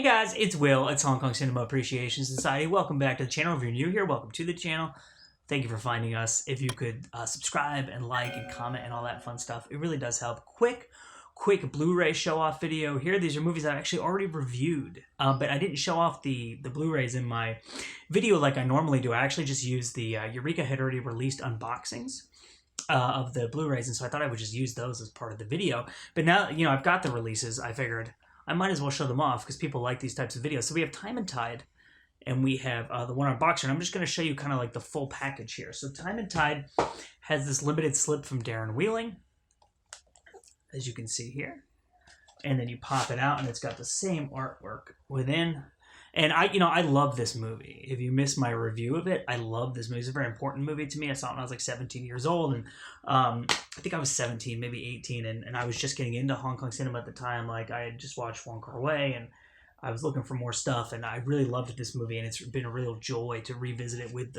Hey guys, it's Will. It's Hong Kong Cinema Appreciation Society. Welcome back to the channel. If you're new here, welcome to the channel. Thank you for finding us. If you could subscribe and like and comment and all that fun stuff, it really does help. Quick Blu-ray show-off video here. These are movies I've actually already reviewed, but I didn't show off the Blu-rays in my video like I normally do. I actually just used the Eureka had already released unboxings of the Blu-rays, and so I thought I would just use those as part of the video. But now, I've got the releases, I figured I might as well show them off because people like these types of videos. So we have Time and Tide, and we have the one unboxing. I'm just going to show you kind of like the full package here. So Time and Tide has this limited slip from Darren Wheeling, as you can see here. And then you pop it out, and it's got the same artwork within. And I love this movie. If you missed my review of it, I love this movie. It's a very important movie to me. I saw it when I was like 17 years old, and I think I was 17, maybe 18, and I was just getting into Hong Kong cinema at the time. Like, I had just watched Wong Kar-wai, and I was looking for more stuff, and I really loved this movie, and it's been a real joy to revisit it with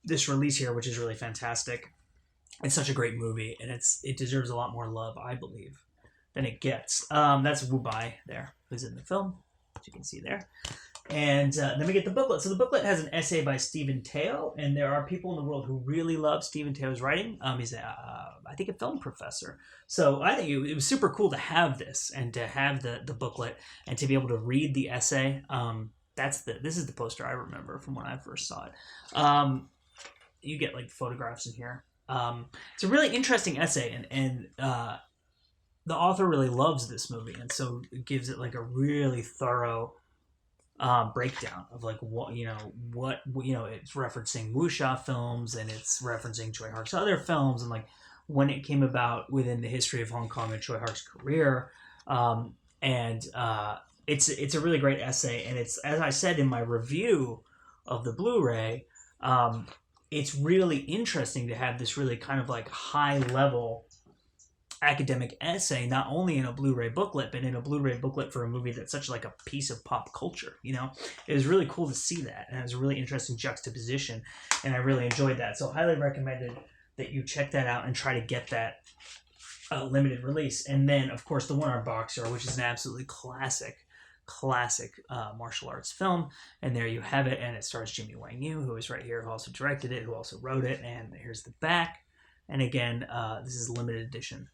this release here, which is really fantastic. It's such a great movie, and it deserves a lot more love, I believe, than it gets. That's Wu Bai there, who's in the film, as you can see there. And then we get the booklet. So the booklet has an essay by Stephen Teo, and there are people in the world who really love Stephen Teo's writing. He's, I think, a film professor. So I think it was super cool to have this and to have the booklet and to be able to read the essay. This is the poster I remember from when I first saw it. You get like photographs in here. It's a really interesting essay, and the author really loves this movie, and so it gives it like a really thorough breakdown of like what it's referencing wuxia films, and it's referencing Choi Hark's other films, and like when it came about within the history of Hong Kong and Choi Hark's career. It's a really great essay, and it's, as I said in my review of the Blu-ray, it's really interesting to have this really kind of like high level academic essay, not only in a Blu-ray booklet, but in a Blu-ray booklet for a movie that's such like a piece of pop culture. It was really cool to see that, and it was a really interesting juxtaposition, and I really enjoyed that. So highly recommended that you check that out and try to get that limited release. And then, of course, the One Armed Boxer, which is an absolutely classic martial arts film, and there you have it. And it stars Jimmy Wang Yu, who is right here, who also directed it, who also wrote it. And here's the back. And again, this is limited edition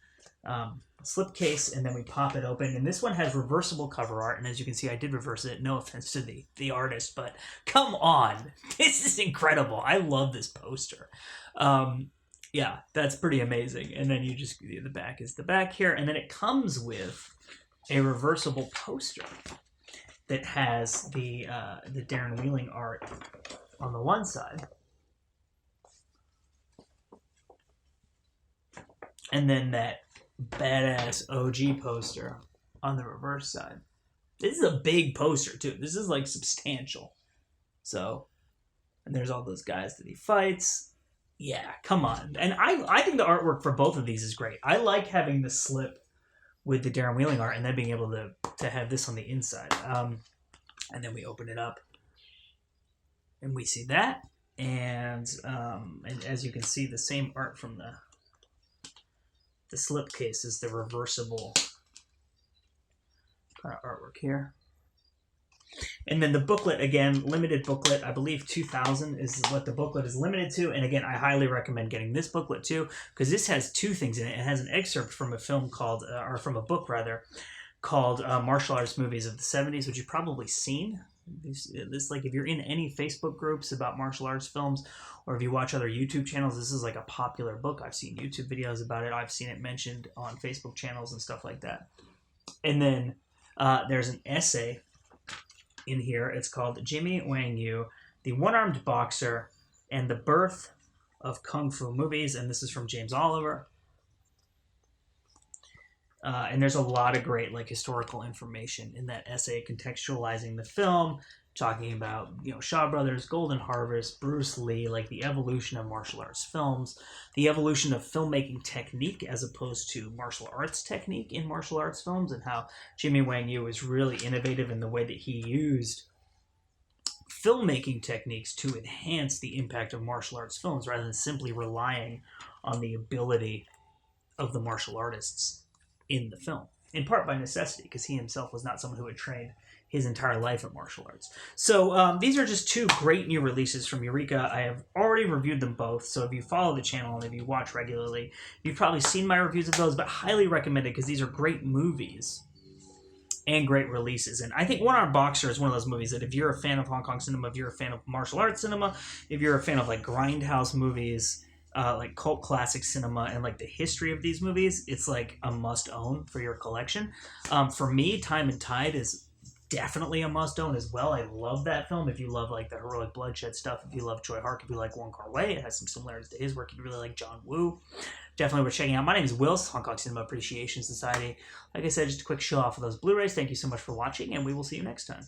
slipcase, and then we pop it open, and this one has reversible cover art, and as you can see, I did reverse it. No offense to the artist, but come on, this is incredible. I love this poster. Yeah, that's pretty amazing. And then the back is the back here, and then it comes with a reversible poster that has the Darren Wheeling art on the one side, and then that badass OG poster on the reverse side. This is a big poster too. This is like substantial. So, and there's all those guys that he fights. Yeah, come on. And I think the artwork for both of these is great. I like having the slip with the Darren Wheeling art and then being able to have this on the inside. And then we open it up and we see that. And as you can see, the same art from the slipcase is the reversible kind of artwork here. And then the booklet, again, limited booklet. I believe 2000 is what the booklet is limited to. And again, I highly recommend getting this booklet too, because this has two things in it. It has an excerpt from a film called, or from a book rather, called Martial Arts Movies of the 70s, which you've probably seen. This, like, if you're in any Facebook groups about martial arts films, or if you watch other YouTube channels, this is like a popular book. I've seen YouTube videos about it. I've seen it mentioned on Facebook channels and stuff like that. And then there's an essay in here. It's called Jimmy Wang Yu, the One-Armed Boxer and the Birth of Kung Fu Movies. And this is from James Oliver. And there's a lot of great like historical information in that essay, contextualizing the film, talking about Shaw Brothers, Golden Harvest, Bruce Lee, like the evolution of martial arts films, the evolution of filmmaking technique as opposed to martial arts technique in martial arts films, and how Jimmy Wang Yu is really innovative in the way that he used filmmaking techniques to enhance the impact of martial arts films rather than simply relying on the ability of the martial artists in the film, in part by necessity, because he himself was not someone who had trained his entire life of martial arts. So these are just two great new releases from Eureka. I have already reviewed them both, so if you follow the channel and if you watch regularly, you've probably seen my reviews of those, but highly recommend it because these are great movies and great releases. And I think One Armed Boxer is one of those movies that if you're a fan of Hong Kong cinema, if you're a fan of martial arts cinema, if you're a fan of like grindhouse movies, like cult classic cinema, and like the history of these movies, it's like a must own for your collection. For me, Time and Tide is definitely a must own as well. I love that film. If you love like the heroic bloodshed stuff, if you love Choi Hark, if you like Wong Kar-wai, it has some similarities to his work. If you really like John Woo, definitely worth checking out. My name is Will, Hong Kong Cinema Appreciation Society. Like I said, just a quick show off of those Blu-rays. Thank you so much for watching, and we will see you next time.